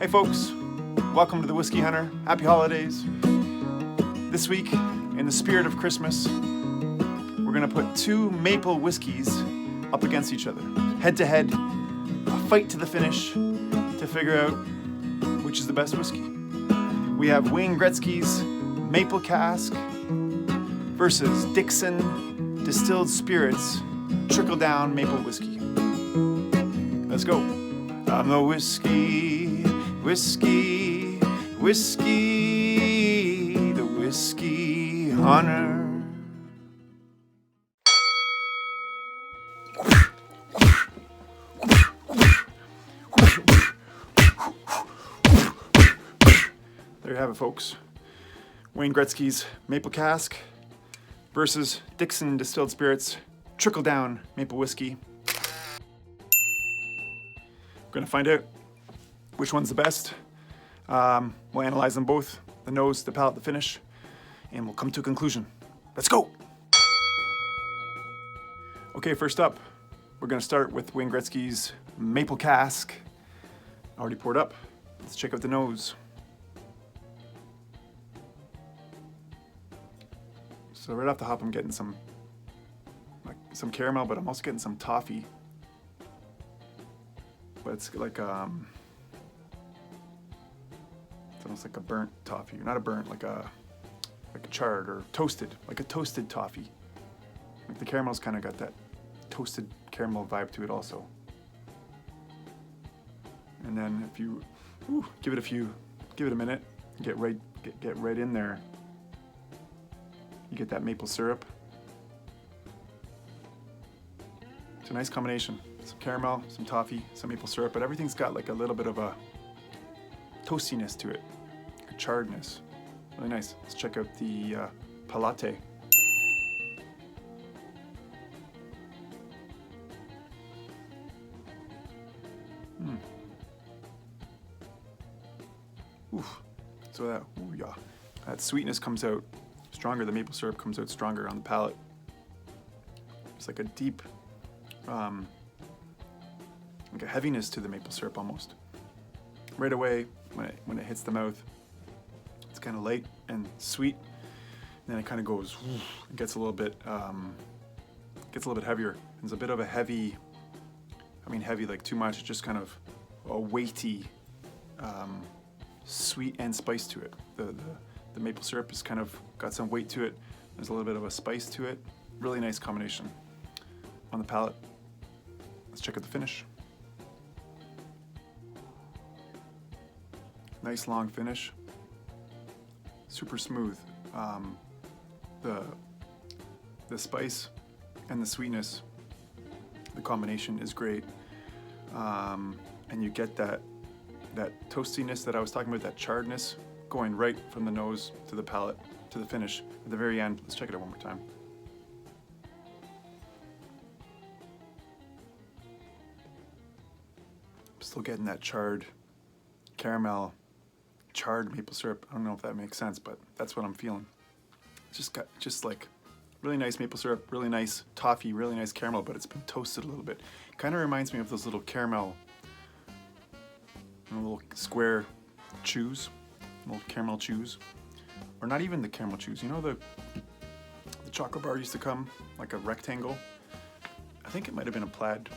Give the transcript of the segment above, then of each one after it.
Hey folks, welcome to the Whiskey Hunter. Happy holidays. This week, in the spirit of Christmas, we're gonna put two maple whiskeys up against each other, head to head, a fight to the finish to figure out which is the best whiskey. We have Wayne Gretzky's Maple Cask versus Dixon Distilled Spirits Trickle Down Maple Whiskey. Let's go. I'm the whiskey, the whiskey hunter. There you have it, folks. Wayne Gretzky's Maple Cask versus Dixon Distilled Spirits Trickle Down Maple Whiskey. We're gonna find out which one's the best. We'll analyze them both, the nose, the palate, the finish, and we'll come to a conclusion. Let's go! Okay, first up, we're gonna start with Wayne Gretzky's Maple Cask. Already poured up. Let's check out the nose. So right off the hop, I'm getting some caramel, but I'm also getting some toffee. But it's like it's almost like a burnt toffee. Not a burnt, like a charred or toasted, like a toasted toffee. Like the caramel's kind of got that toasted caramel vibe to it also. And then if you give it a minute, get right in there. You get that maple syrup. It's a nice combination. Some caramel, some toffee, some maple syrup, but everything's got like a little bit of a toastiness to it, a charredness. Really nice. Let's check out the palate. So that sweetness comes out stronger. The maple syrup comes out stronger on the palate. It's like a deep, like a heaviness to the maple syrup almost. Right away, when it hits the mouth, it's kind of light and sweet. And then it kind of goes, it gets a little bit heavier. It's a bit of a heavy, heavy like too much, just kind of a weighty, sweet and spice to it. The maple syrup has kind of got some weight to it. There's a little bit of a spice to it. Really nice combination. On the palate, let's check out the finish. Nice long finish. Super smooth. The spice and the sweetness, the combination is great. And you get that toastiness that I was talking about, that charredness, going right from the nose to the palate to the finish. At the very end, let's check it out one more time. I'm still getting that charred caramel, charred maple syrup. I don't know if that makes sense, but that's what I'm feeling. It's just like really nice maple syrup, really nice toffee, really nice caramel, but it's been toasted a little bit. Kind of reminds me of those little caramel, little square chews. Little caramel chews, or not even the caramel chews. You know the chocolate bar used to come like a rectangle. I think it might have been a plaid.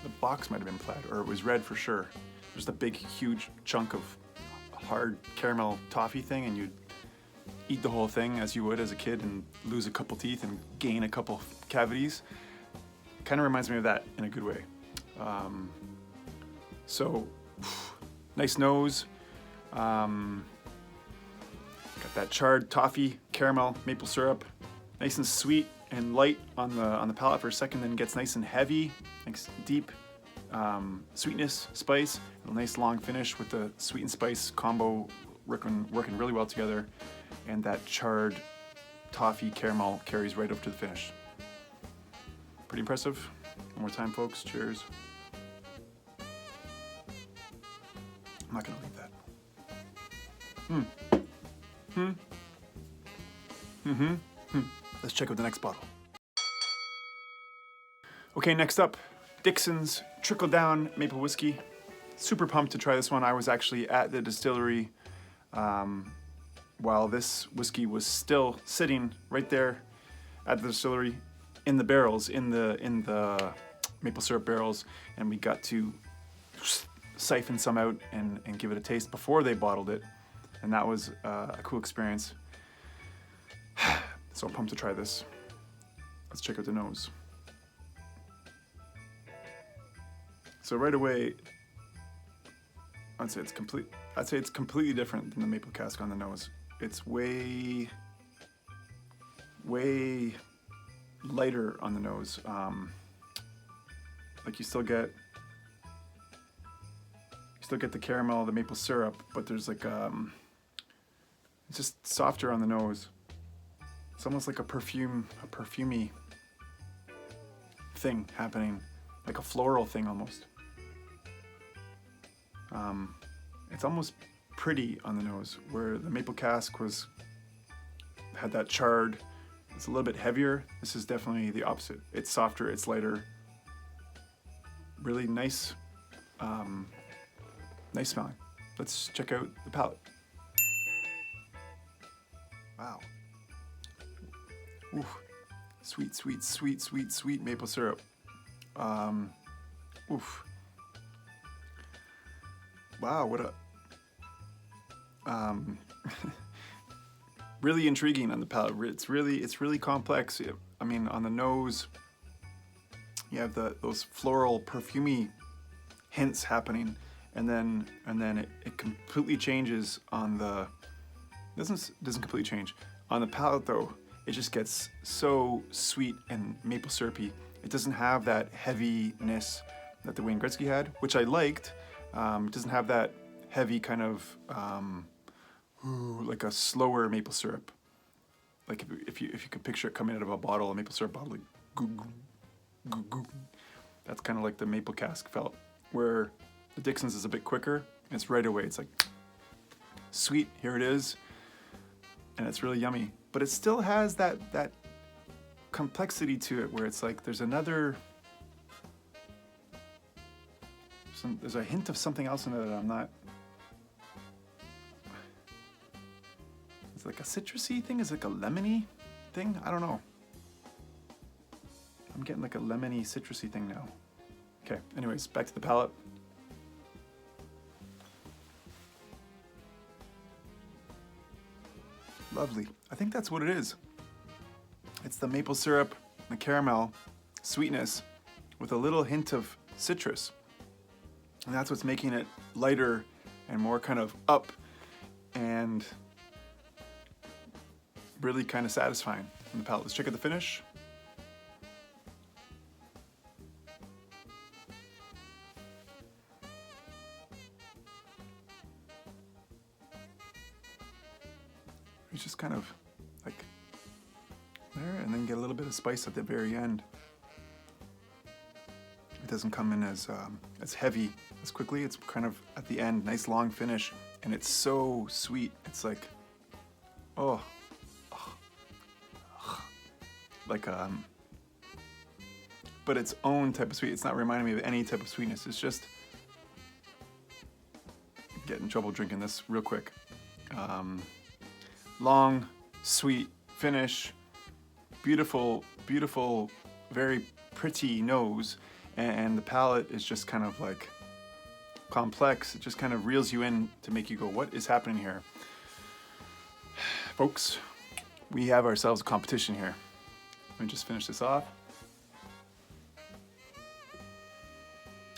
The box might have been plaid, or it was red for sure. Just a big, huge chunk of hard caramel toffee thing, and you'd eat the whole thing as you would as a kid and lose a couple teeth and gain a couple cavities. Kind of reminds me of that in a good way. So nice nose. Got that charred toffee, caramel, maple syrup, nice and sweet and light on the palate for a second, then gets nice and heavy, nice deep sweetness, spice, and a nice long finish with the sweet and spice combo working really well together, and that charred toffee caramel carries right up to the finish. Pretty impressive. One more time, folks. Cheers. I'm not gonna leave that. Let's check out the next bottle. Okay, next up, Dixon's Trickle Down Maple Whiskey. super pumped to try this one. I was actually at the distillery while this whiskey was still sitting right there at the distillery in the barrels, in the maple syrup barrels, and we got to siphon some out and give it a taste before they bottled it, and that was a cool experience. So I'm pumped to try this. Let's check out the nose. So right away, I'd say it's completely different than the maple cask on the nose. It's way lighter on the nose. Like you still get the caramel, the maple syrup, but there's like it's just softer on the nose. It's almost like a perfumey thing happening, like a floral thing almost. It's almost pretty on the nose, where the maple cask had that charred. It's a little bit heavier. This is definitely the opposite. It's softer, it's lighter. Really nice, nice smelling. Let's check out the palate. Wow. Ooh. Sweet, sweet, sweet, sweet, sweet maple syrup. Oof. Wow, what a really intriguing on the palate. It's really complex. I mean, on the nose, you have those floral, perfumey hints happening, and then it completely changes on the. Doesn't completely change on the palate though. It just gets so sweet and maple syrupy. It doesn't have that heaviness that the Wayne Gretzky had, which I liked. It doesn't have that heavy kind of like a slower maple syrup. Like if you could picture it coming out of a bottle, a maple syrup bottle, like goo, goo, goo, goo. That's kind of like the maple cask felt. Where the Dixons is a bit quicker. It's right away. It's like sweet. Here it is, and it's really yummy. But it still has that complexity to it, where it's like there's a hint of something else in it that I'm not. It's like a citrusy thing. Is it like a lemony thing? I don't know. I'm getting like a lemony citrusy thing now. Okay. Anyways, back to the palate. Lovely. I think that's what it is. It's the maple syrup, the caramel, sweetness, with a little hint of citrus. And that's what's making it lighter and more kind of up and really kind of satisfying in the palate. Let's check out the finish. It's just kind of like there, and then get a little bit of spice at the very end. It doesn't come in as heavy as quickly. It's kind of at the end, nice long finish, and it's so sweet. It's like, like but its own type of sweet. It's not reminding me of any type of sweetness. It's just get in trouble drinking this real quick. Long, sweet finish, beautiful, beautiful, very pretty nose, and the palate is just kind of like complex. It just kind of reels you in to make you go, what is happening here? Folks, we have ourselves a competition here. Let me just finish this off.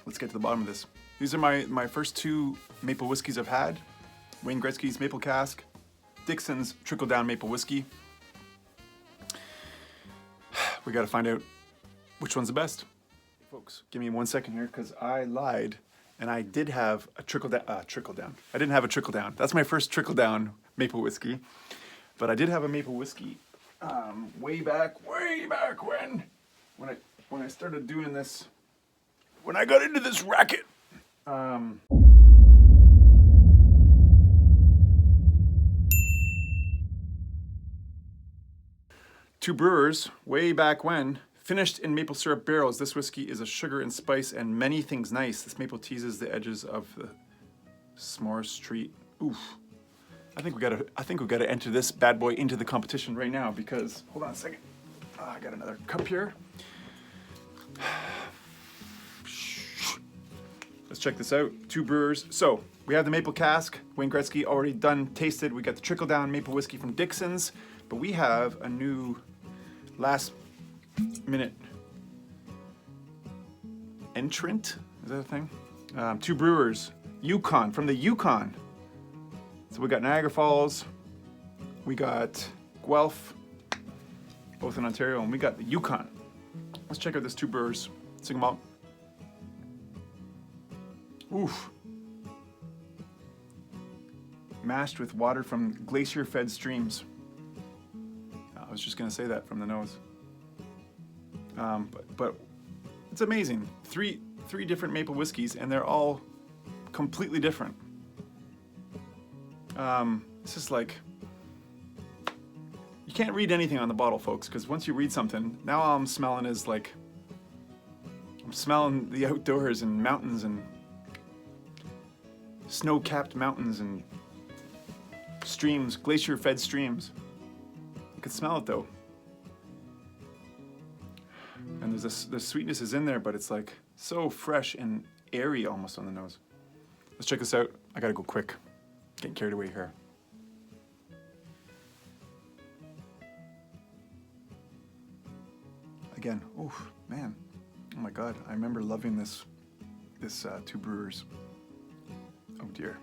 Let's get to the bottom of this. These are my first two maple whiskeys I've had. Wayne Gretzky's Maple Cask, Dixon's Trickle Down Maple Whiskey. We got to find out which one's the best. Folks, give me 1 second here, because I lied, and I did have a trickle down. I didn't have a trickle down. That's my first trickle down maple whiskey, but I did have a maple whiskey way back when I started doing this, when I got into this racket. Two brewers way back when Finished in maple syrup barrels, this whiskey is a sugar and spice and many things nice. This maple teases the edges of the s'mores treat. Oof. I think we gotta enter this bad boy into the competition right now because, hold on a second. I got another cup here. Let's check this out. 2 Brewers. So we have the maple cask, Wayne Gretzky, already done, tasted. We got the trickle down maple whiskey from Dixons, but we have a new last minute entrant. Is that a thing? 2 Brewers, Yukon, from the Yukon. So we got Niagara Falls, we got Guelph, both in Ontario, and we got the Yukon. Let's check out this 2 Brewers single malt. Oof. Mashed with water from glacier-fed streams. I was just gonna say that from the nose. But it's amazing. Three different maple whiskeys, and they're all completely different. It's just like, you can't read anything on the bottle, folks, because once you read something, now all I'm smelling is like, I'm smelling the outdoors and mountains and snow-capped mountains and streams, glacier-fed streams. You can smell it though. And the sweetness is in there, but it's like so fresh and airy almost on the nose. Let's check this out. I gotta go quick. Getting carried away here. Again, oh man, oh my God, I remember loving this 2 Brewers. Oh dear.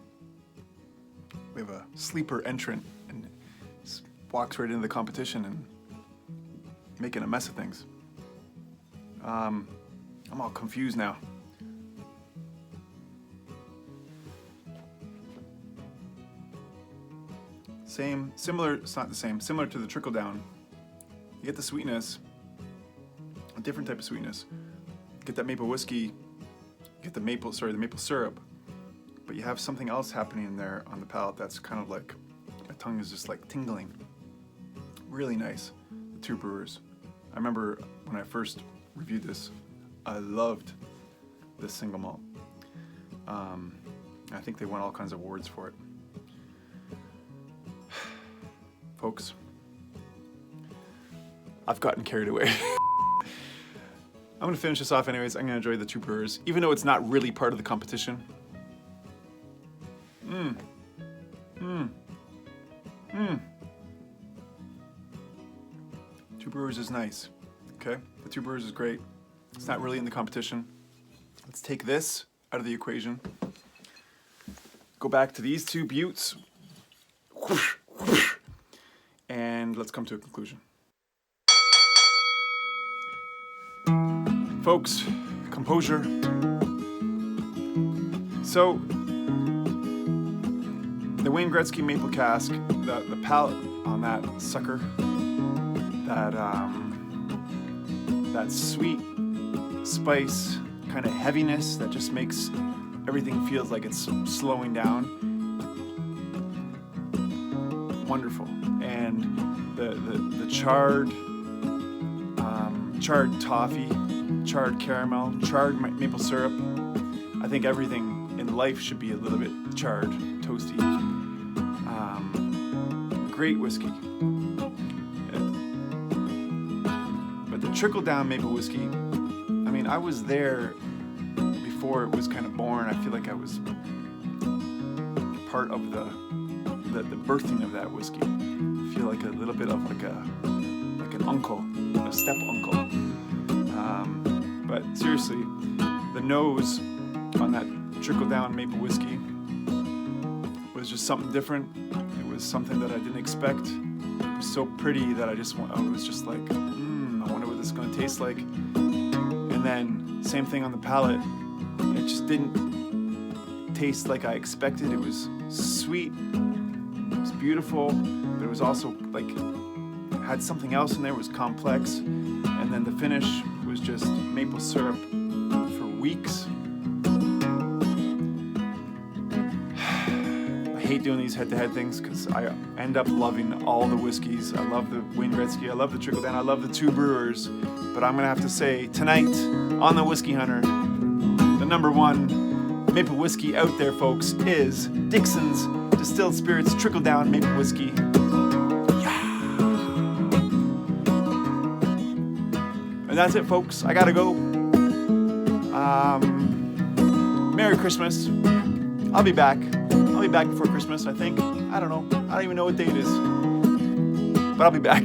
We have a sleeper entrant and walks right into the competition and making a mess of things. I'm all confused now. Similar, it's not the same, similar to the trickle down. You get the sweetness, a different type of sweetness. Get that maple whiskey, get the maple syrup, but you have something else happening in there on the palate that's kind of like, my tongue is just like tingling. Really nice, the 2 Brewers. I remember when I first reviewed this, I loved this single malt. I think they won all kinds of awards for it. Folks, I've gotten carried away. I'm gonna finish this off anyways. I'm gonna enjoy the 2 Brewers, even though it's not really part of the competition. 2 Brewers is nice, okay? The 2 Brewers is great. It's not really in the competition. Let's take this out of the equation. Go back to these 2 buttes. And let's come to a conclusion. Folks, composure. So, the Wayne Gretzky maple cask, the palate on that sucker, that sweet spice, kind of heaviness that just makes everything feels like it's slowing down. Wonderful. And the charred toffee, charred caramel, charred maple syrup. I think everything in life should be a little bit charred, toasty. Great whiskey. But the trickle down maple whiskey, I mean, I was there before it was kind of born. I feel like I was part of the birthing of that whiskey. I feel like a little bit of like an uncle, a step uncle. But seriously, the nose on that trickle down maple whiskey was just something different. It was something that I didn't expect. It was so pretty that I was just like, I wonder what this is gonna taste like. And then same thing on the palate. It just didn't taste like I expected. It was sweet, it was beautiful, but it was also like, it had something else in there. It was complex. And then the finish was just maple syrup for weeks. I hate doing these head-to-head things because I end up loving all the whiskeys. I love the Wayne Gretzky, I love the Trickle Down, I love the two Brewers. But I'm gonna have to say, tonight on the Whiskey Hunter, the number one maple whiskey out there, folks, is Dixon's Distilled Spirits Trickle Down Maple Whiskey. Yeah. And that's it, folks. I gotta go. Merry Christmas. I'll be back. I'll be back before Christmas, I think. I don't know. I don't even know what day it is. But I'll be back.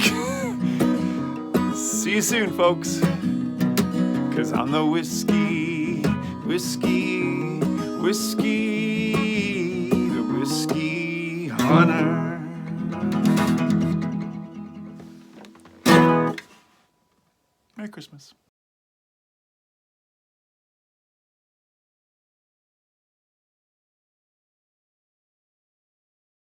See you soon, folks. 'Cause I'm the whiskey, the Whiskey Hunter. Merry Christmas.